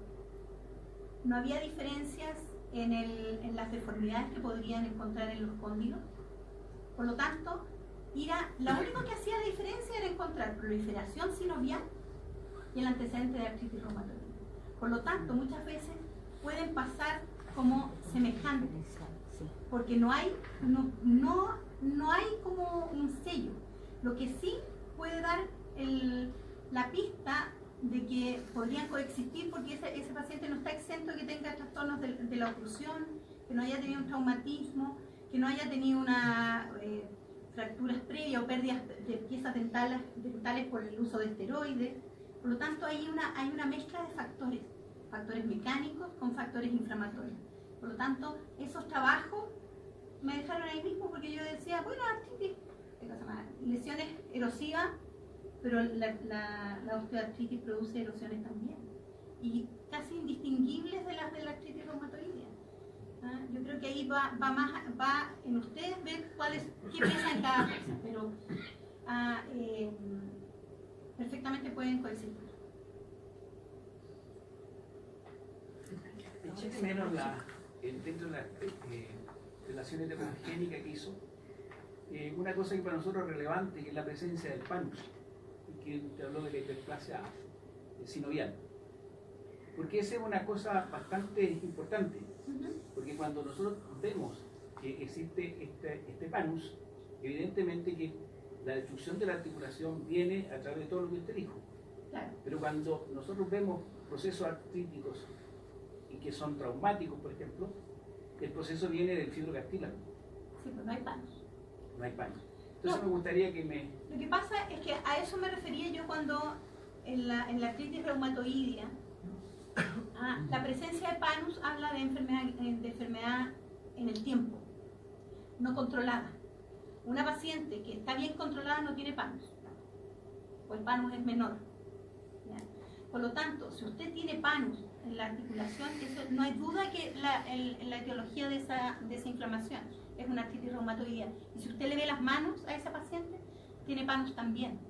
no había diferencias en las deformidades que podrían encontrar en los cóndilos. Por lo tanto, lo único que hacía la diferencia era encontrar proliferación sinovial y el antecedente de artritis reumatoide. Por lo tanto, muchas veces pueden pasar como semejantes, porque no hay como un sello. Lo que sí puede dar la pista de que podrían coexistir, porque ese paciente no está exento de que tenga trastornos de la oclusión, que no haya tenido un traumatismo, que no haya tenido fracturas previas o pérdidas de piezas dentales por el uso de esteroides. Por lo tanto, hay una mezcla de factores mecánicos con factores inflamatorios. Por lo tanto, esos trabajos me dejaron ahí mismo, porque yo decía, bueno, artritis, lesiones erosivas, pero la osteoartritis produce erosiones también, y casi indistinguibles de las de la artritis reumatoidea. Yo creo que ahí va en ustedes ver qué piensan en cada cosa, pero perfectamente pueden coexistir. Eché de menos dentro de las relaciones de transgénica que hizo, una cosa que para nosotros es relevante, que es la presencia del PANUS, y que usted habló de la hiperplasia sinovial. Porque esa es una cosa bastante importante, porque cuando nosotros vemos que existe este PANUS, evidentemente que la destrucción de la articulación viene a través de todo lo que usted dijo. Claro. Pero cuando nosotros vemos procesos artríticos y que son traumáticos, por ejemplo, el proceso viene del fibrocartílago. Sí, pues no hay PANUS. No hay PANUS. Entonces me gustaría que me... Lo que pasa es que a eso me refería yo cuando en la artritis reumatoidea, la presencia de PANUS habla de enfermedad en el tiempo, no controlada. Una paciente que está bien controlada no tiene PANUS, o el PANUS es menor. ¿Ya? Por lo tanto, si usted tiene PANUS en la articulación, no hay duda que la etiología de esa inflamación es una artritis reumatoidea. Y si usted le ve las manos a esa paciente, tiene PANUS también.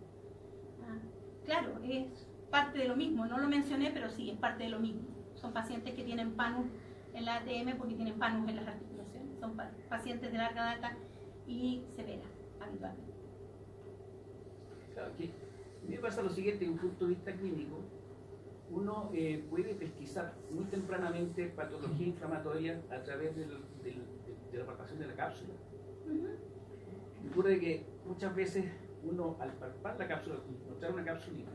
Claro, es parte de lo mismo, no lo mencioné, pero sí, es parte de lo mismo. Son pacientes que tienen PANUS en la ATM porque tienen PANUS en las articulaciones. Son pacientes de larga data y severa, habitualmente. Claro, que a mí me pasa lo siguiente, desde un punto de vista clínico, uno puede pesquisar muy tempranamente patología inflamatoria a través de la palpación de la cápsula. Me ocurre que muchas veces uno, al palpar la cápsula, encontrar una cápsulita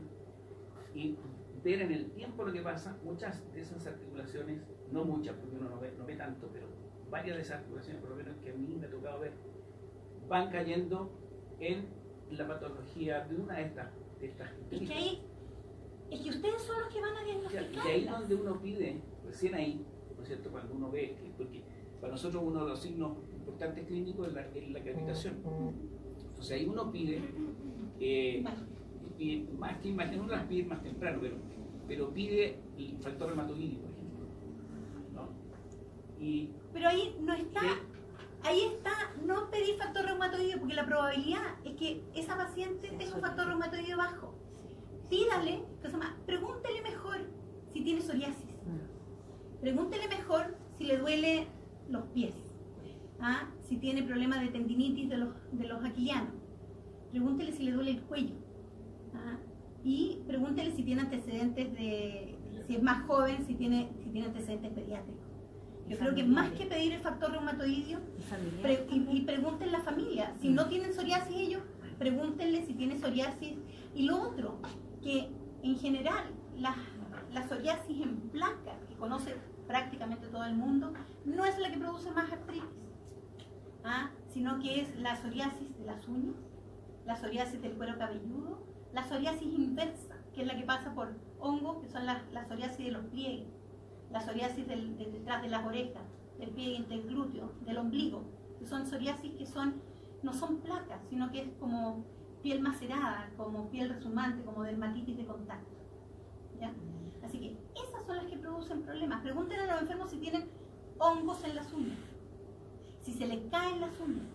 y ver en el tiempo lo que pasa, muchas de esas articulaciones, no muchas porque uno no ve tanto, pero varias de esas articulaciones, por lo menos que a mí me ha tocado ver, van cayendo en la patología de una de estas. Es que ustedes son los que van a diagnosticar. Y ahí donde uno pide, recién ahí, ¿no es cierto? Cuando uno ve, porque para nosotros uno de los signos importantes clínicos es la cavitación. Entonces ahí uno pide, y más que imagen, uno las pide más temprano, pero pide el factor reumatoide, por ejemplo. ¿No? Pero ahí no está. Ahí está, no pedir factor reumatoide, porque la probabilidad es que esa paciente tenga un factor reumatoide bajo. Pídale, pregúntele mejor si tiene psoriasis. Pregúntele mejor si le duele los pies. Si tiene problemas de tendinitis de los aquilianos. Pregúntele si le duele el cuello. Y pregúntele si tiene antecedentes si es más joven, si tiene antecedentes pediátricos. Yo creo que más que pedir el factor reumatoideo, y pregunten la familia. Si no tienen psoriasis ellos, pregúntenle si tiene psoriasis. Y lo otro, que en general la psoriasis en placas, que conoce prácticamente todo el mundo, no es la que produce más artritis, sino que es la psoriasis de las uñas, la psoriasis del cuero cabelludo, la psoriasis inversa, que es la que pasa por hongos, que son la psoriasis de los pliegues, la psoriasis detrás de las orejas, del pliegue interglúteo, del ombligo, que son psoriasis que no son placas, sino que es como piel macerada, como piel resumante, como dermatitis de contacto. ¿Ya? Así que esas son las que producen problemas. Pregúntenle a los enfermos si tienen hongos en las uñas, si se les caen las uñas,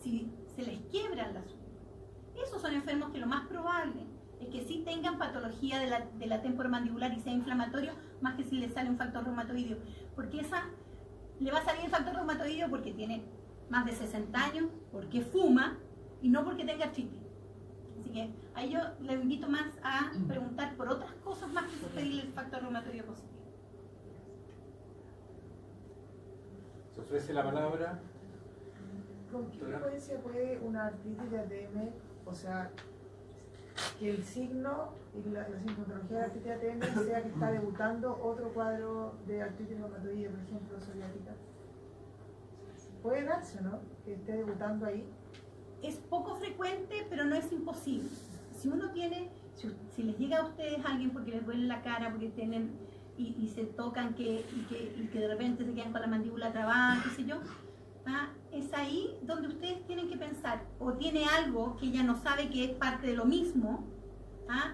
si se les quiebran las uñas. Esos son enfermos que lo más probable es que sí tengan patología de la temporomandibular y sea inflamatorio, más que si le sale un factor reumatoideo. Porque esa le va a salir el factor reumatoideo porque tiene más de 60 años, porque fuma y no porque tenga artritis. Así que ahí yo le invito más a preguntar por otras cosas más que pedirle el factor reumatoideo positivo. Se ofrece la palabra. ¿Con qué frecuencia puede una artritis de ATM, o sea, que el signo y la sintomatología de la artritis de ATM sea que está debutando otro cuadro de artritis reumatoide, por ejemplo, psoriática? Puede darse, ¿no? Que esté debutando ahí. Es poco frecuente, pero no es imposible. Si uno tiene, si les llega a ustedes alguien porque les duele la cara, porque tienen y se tocan y que de repente se quedan con la mandíbula trabada, qué sé yo, es ahí donde ustedes tienen que pensar, o tiene algo que ella no sabe que es parte de lo mismo,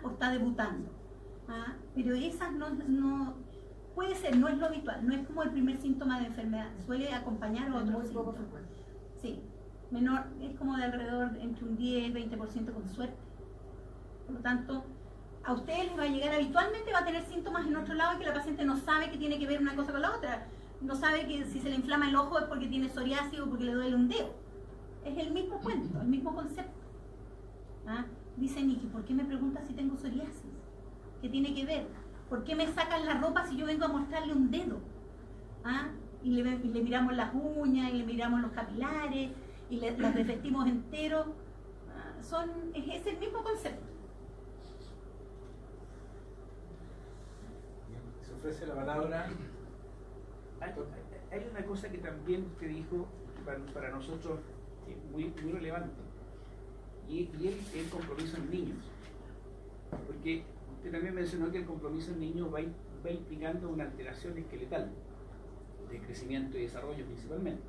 o está debutando. Pero esas no puede ser, no es lo habitual, no es como el primer síntoma de enfermedad, suele acompañar a otros síntomas. Sí, menor, es como de alrededor entre un 10-20% con suerte. Por lo tanto, a ustedes les va a llegar habitualmente, va a tener síntomas en otro lado que la paciente no sabe que tiene que ver una cosa con la otra. No sabe que si se le inflama el ojo es porque tiene psoriasis o porque le duele un dedo. Es el mismo cuento, el mismo concepto. Dice Niki, ¿por qué me pregunta si tengo psoriasis? ¿Qué tiene que ver? ¿Por qué me sacan la ropa si yo vengo a mostrarle un dedo? Y le miramos las uñas, y le miramos los capilares, y las desvestimos enteros. Es el mismo concepto. Se ofrece la palabra. Hay una cosa que también usted dijo para nosotros muy relevante, y es el compromiso en niños. Porque usted también mencionó que el compromiso en niños va implicando una alteración esqueletal, de crecimiento y desarrollo principalmente.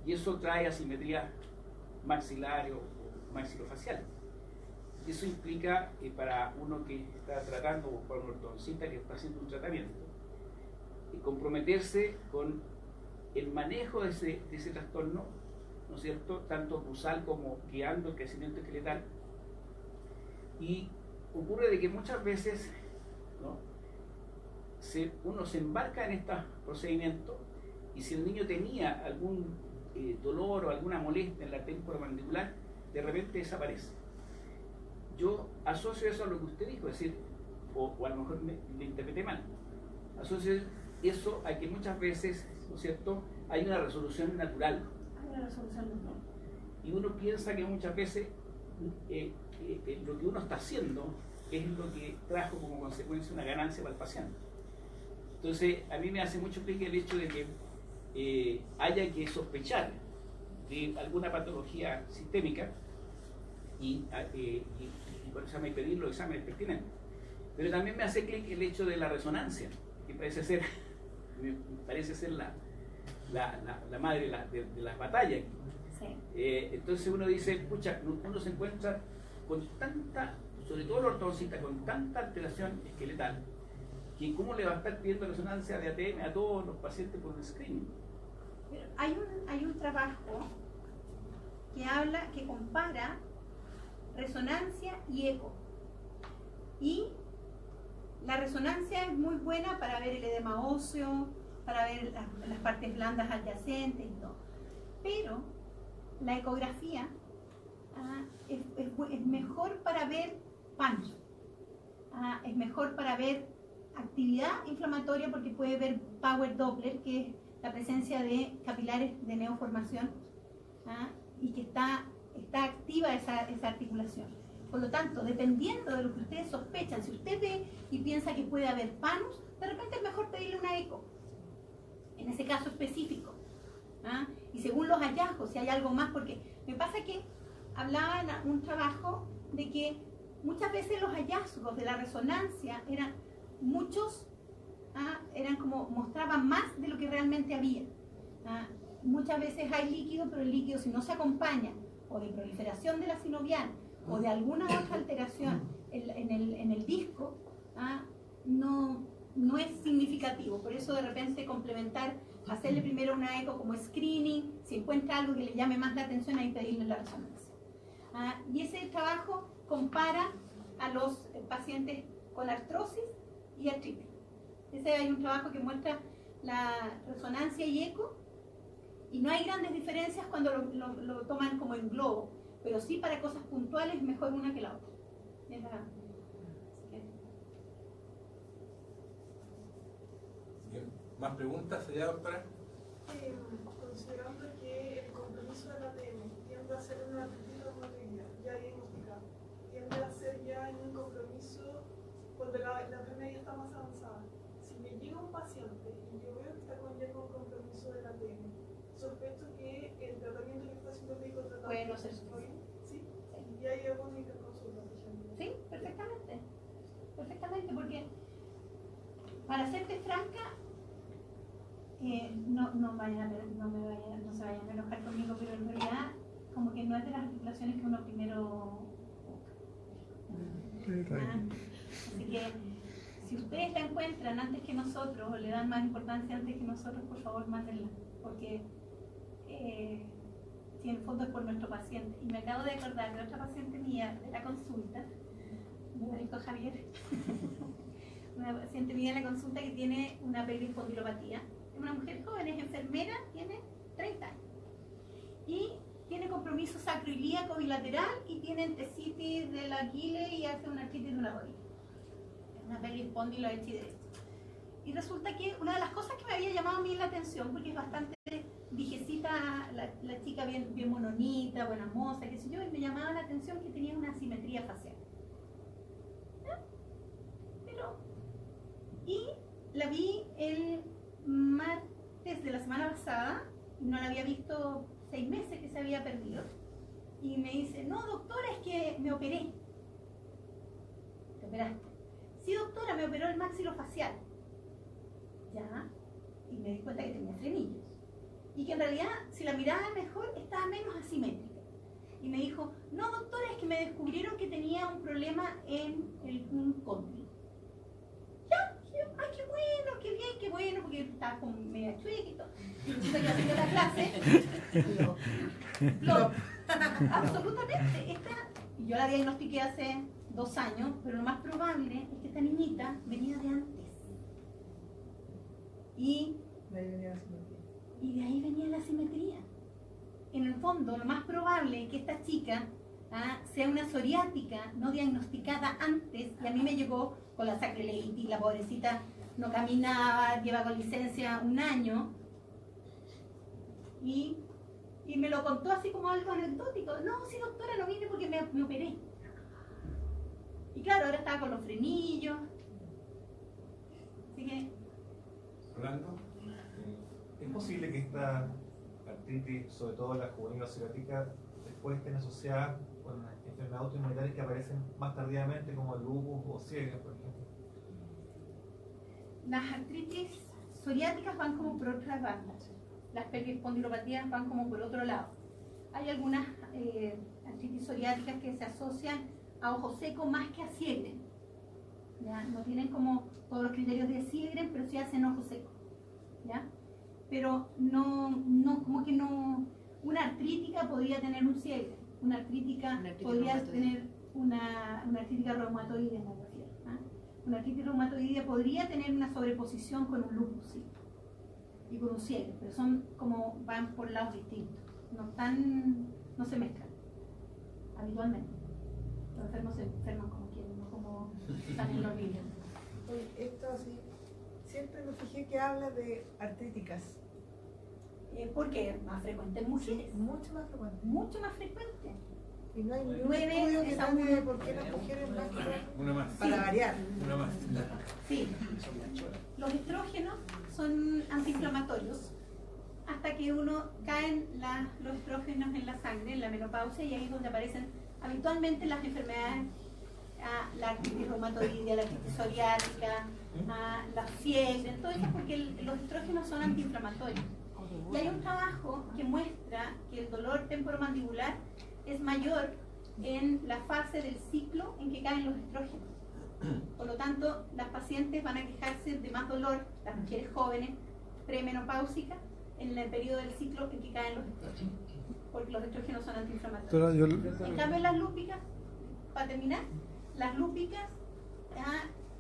Y eso trae asimetría maxilar o maxilofacial. Y eso implica para uno que está tratando, o para un ortodoncista que está haciendo un tratamiento, comprometerse con el manejo de ese trastorno, ¿no es cierto?, tanto causal como guiando el crecimiento esqueletal. Y ocurre de que muchas veces, ¿no?, uno se embarca en estos procedimientos, y si el niño tenía algún dolor o alguna molestia en la temporomandibular, de repente desaparece. yo asocio eso a lo que usted dijo, es decir, o a lo mejor me interpreté mal, asocio eso a que muchas veces, ¿no es cierto?, hay una resolución natural. Hay una resolución natural. Y uno piensa que muchas veces lo que uno está haciendo es lo que trajo como consecuencia una ganancia para el paciente. Entonces, a mí me hace mucho clic el hecho de que haya que sospechar de alguna patología sistémica y por eso me pedir los exámenes pertinentes. Pero también me hace clic el hecho de la resonancia, que parece ser la madre de las batallas. Sí. Entonces uno dice, pucha, uno se encuentra con tanta, sobre todo el ortodoncista, con tanta alteración esqueletal, que cómo le va a estar pidiendo resonancia de ATM a todos los pacientes por un screening. Pero hay un trabajo que compara resonancia y eco. Y la resonancia es muy buena para ver el edema óseo, para ver las partes blandas adyacentes y todo. Pero la ecografía es mejor para ver PANS. Es mejor para ver actividad inflamatoria porque puede ver Power Doppler, que es la presencia de capilares de neoformación, y que está activa esa articulación. Por lo tanto, dependiendo de lo que ustedes sospechan, si usted ve y piensa que puede haber PANUS, de repente es mejor pedirle una eco, en ese caso específico. Y según los hallazgos, si hay algo más, porque me pasa que hablaba en un trabajo de que muchas veces los hallazgos de la resonancia eran muchos, eran como mostraban más de lo que realmente había. Muchas veces hay líquido, pero el líquido, si no se acompaña o de proliferación de la sinovial o de alguna otra alteración en el disco, no es significativo. Por eso de repente complementar, hacerle primero una eco como screening, si encuentra algo que le llame más la atención, ahí pedirle la resonancia. Y ese trabajo compara a los pacientes con artrosis y artritis. Hay un trabajo que muestra la resonancia y eco, y no hay grandes diferencias cuando lo toman como en globo, pero sí para cosas puntuales mejor una que la otra. Bien. ¿Más preguntas allá, doctora? Considerando que el compromiso de la ATM tiende a ser una artritis reumatoidea ya diagnosticada, tiende a ser ya en un compromiso cuando la enfermedad ya está más avanzada. Si me llega un paciente y yo veo que está con un compromiso de la ATM, sospecho que el tratamiento que está haciendo el médico tratante puede no ser suficiente. ¿Sí? Y hay alguna interconsulta, por ejemplo. Sí, perfectamente. Perfectamente, porque para serte franca, no se vayan a enojar conmigo, pero en realidad como que no es de las articulaciones que uno primero busca. Así que si ustedes la encuentran antes que nosotros o le dan más importancia antes que nosotros, por favor mándenla, porque si en el fondo es por nuestro paciente. Y me acabo de acordar de otra paciente mía de la consulta, me dijo Javier, una paciente mía de la consulta que tiene una perispondilopatía. Es una mujer joven, es enfermera, tiene 30 años. Y tiene compromiso sacroilíaco bilateral y tiene entesitis del Aquiles y hace una artritis de una rodilla. Una perispondilo hecha y derecha. Y resulta que una de las cosas que me había llamado a mí la atención, porque es bastante dijecita, la chica bien mononita, buena moza, qué sé yo, y me llamaba la atención que tenía una asimetría facial. Y la vi el martes de la semana pasada, no la había visto 6 meses que se había perdido, y me dice, no doctora, es que me operé. ¿Te operaste? Sí doctora, me operó el maxilofacial. Ya, y me di cuenta que tenía frenillos. Y que en realidad, si la miraba mejor, estaba menos asimétrica. Y me dijo, no doctora, es que me descubrieron que tenía un problema en un cóndilo. Ya, ay, qué bueno, qué bien, qué bueno, porque estaba como media chueca y todo. Y resulta que haciendo la clase, absolutamente, yo la diagnostiqué hace 2 años, pero lo más probable es que esta niñita venía de antes. Y de ahí venía la simetría. En el fondo, lo más probable es que esta chica sea una psoriática no diagnosticada antes, y a mí me llegó con la sacroileitis, la pobrecita no caminaba, lleva con licencia 1 año, y me lo contó así como algo anecdótico. No, sí doctora, no vine porque me operé. Y claro, ahora estaba con los frenillos. Así que... Rolando, ¿es posible que esta artritis, sobre todo la juvenil o psoriática, después estén asociadas con enfermedades autoinmunitarias que aparecen más tardíamente, como el lupus o Sjögren, por ejemplo? Las artritis psoriáticas van como por otras bandas. Las pelvispondilopatías van como por otro lado. Hay algunas artritis psoriáticas que se asocian a ojo seco más que a Sjögren. ¿Ya? No tienen como todos los criterios de Sjögren, pero sí hacen ojo seco. ¿Ya? Pero no, como que no. Una artrítica podría tener un Sjögren. Una artrítica podría reumatoide. tener una artrítica reumatoide, me refiero. Una artritis reumatoidea podría tener una sobreposición con un lupus, sí, y con un Sjögren, pero son como van por lados distintos, no se mezclan habitualmente. Los enfermos se enferman como quieren, no como están en los libros. Oye, esto sí, siempre me fijé que habla de artríticas. Porque es más frecuente en mujeres, Mucho más frecuente. mucho más frecuente. Y no hay ningún 9 estudio que es a trate de 1. por qué las mujeres más Una más. para variar. Una más. Sí, los estrógenos son antiinflamatorios hasta que uno caen los estrógenos en la sangre, en la menopausia, y ahí es donde aparecen habitualmente las enfermedades, la artritis reumatoidea, la artritis psoriática, la Sjögren, todo eso porque los estrógenos son antiinflamatorios. Y hay un trabajo que muestra que el dolor temporomandibular es mayor en la fase del ciclo en que caen los estrógenos. Por lo tanto, las pacientes van a quejarse de más dolor, las mujeres jóvenes, premenopáusicas, en el periodo del ciclo en que caen los estrógenos, porque los estrógenos son antiinflamatorios. En cambio, las lúpicas, para terminar, las lúpicas,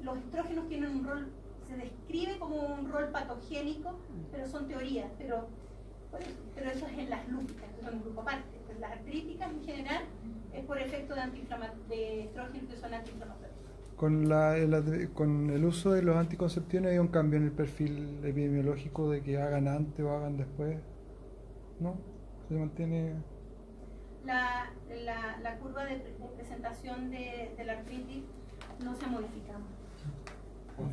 los estrógenos tienen un rol, se describe como un rol patogénico, pero son teorías, pero eso es en las lúpicas, que son un grupo aparte. Pues las artríticas en general es por efecto de estrógenos que son antiinflamatorios. Con el uso de los anticonceptivos hay un cambio en el perfil epidemiológico de que hagan antes o hagan después, ¿no? Se mantiene. La curva de presentación de la artritis no se modifica.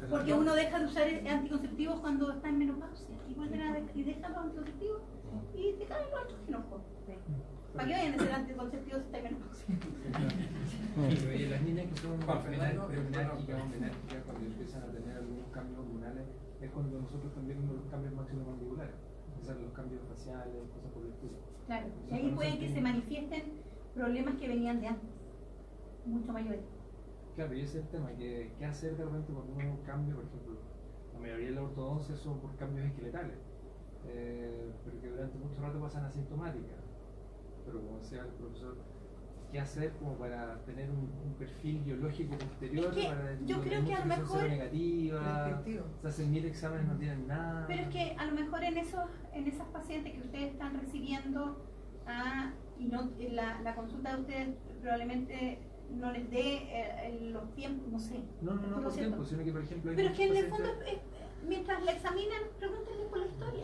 Porque uno deja de usar anticonceptivos cuando está en menopausia y deja los anticonceptivos y te caen los estrógenos. ¿Para qué vayan a ser anticonceptivos si está en menopausia? Y las niñas que son Juan Fernando, menárquicas o menárquicas, cuando empiezan a tener algunos cambios hormonales, es cuando nosotros también vemos los cambios maxilomandibulares, o sea, los cambios faciales, cosas por el estilo. Claro, y ahí pueden que se manifiesten problemas que venían de antes, mucho mayores. Claro, y ese es el tema, ¿qué hacer de repente cuando uno cambia? Por ejemplo, la mayoría de la ortodoncia son por cambios esqueletales, pero que durante mucho rato pasan asintomáticas. Pero como decía el profesor, ¿qué hacer como para tener un perfil biológico posterior? Es que para yo creo que a lo mejor negativa, Predictivo. se hacen 1000 exámenes, no tienen nada. Pero es que a lo mejor en esas pacientes que ustedes están recibiendo y no la consulta de ustedes probablemente no les dé los tiempos, no sé. No ¿Lo por siento? tiempo, sino que por ejemplo hay Pero es que en el muchos fondo, pacientes- mientras la examinan, pregúntenle por la historia.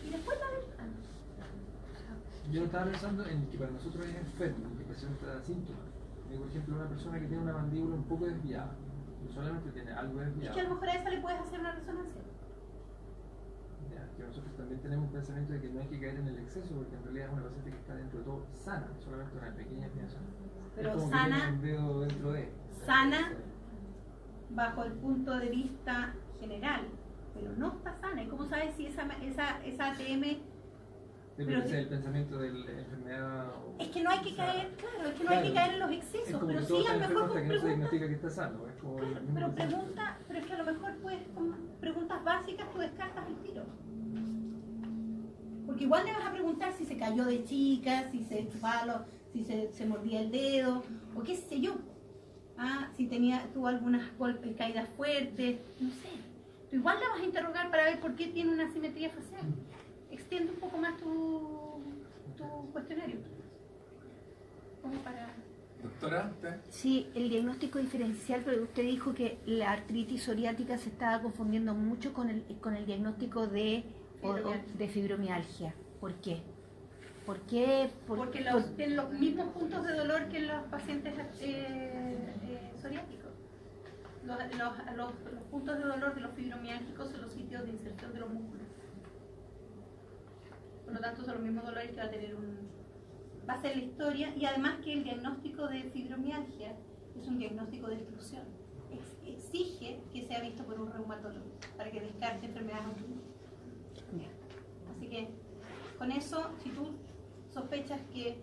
Y después la ven. Yo estaba pensando en que para nosotros es enfermo, que presenta síntomas. Por ejemplo, una persona que tiene una mandíbula un poco desviada, no solamente tiene algo Es desviado. que a lo mejor a esa le puedes hacer una resonancia. Ya, que nosotros también tenemos un pensamiento de que no hay que caer en el exceso, porque en realidad es una paciente que está dentro de todo sana, solamente una pequeña desviación. Pero Es como sana- que tiene un dedo dentro de. Sana bajo el punto de vista general, pero no está sana. ¿Y cómo sabes si esa ATM? Sí, pero ese es el pensamiento de la enfermedad. Es que no hay que caer, claro, es que no hay que caer en los Es excesos, como pero que sí todo a está lo enfermo mejor hasta con que no se preguntas. diagnostica que está sano. Es como el Claro, mismo pero principio. pero es que a lo mejor pues con preguntas básicas tú descartas el tiro. Porque igual le vas a preguntar si se cayó de chica, si se chupaba, si se mordía el dedo, o qué sé yo. Si tuvo algunas golpes, caídas fuertes, no sé. Tú igual la vas a interrogar para ver por qué tiene una asimetría facial. Extiende un poco más tu cuestionario. como para... Doctora, ¿usted? Sí, el diagnóstico diferencial, pero usted dijo que la artritis psoriática se estaba confundiendo mucho con el diagnóstico de fibromialgia. ¿Por qué? Porque tienen los mismos puntos de dolor que los pacientes psoriáticos. Los puntos de dolor de los fibromiálgicos son los sitios de inserción de los músculos. Por lo tanto, son los mismos dolores que va a tener va a ser la historia, y además que el diagnóstico de fibromialgia es un diagnóstico de exclusión. Exige que sea visto por un reumatólogo para que descarte enfermedades autoinmunes. Así que con eso, si tú sospechas que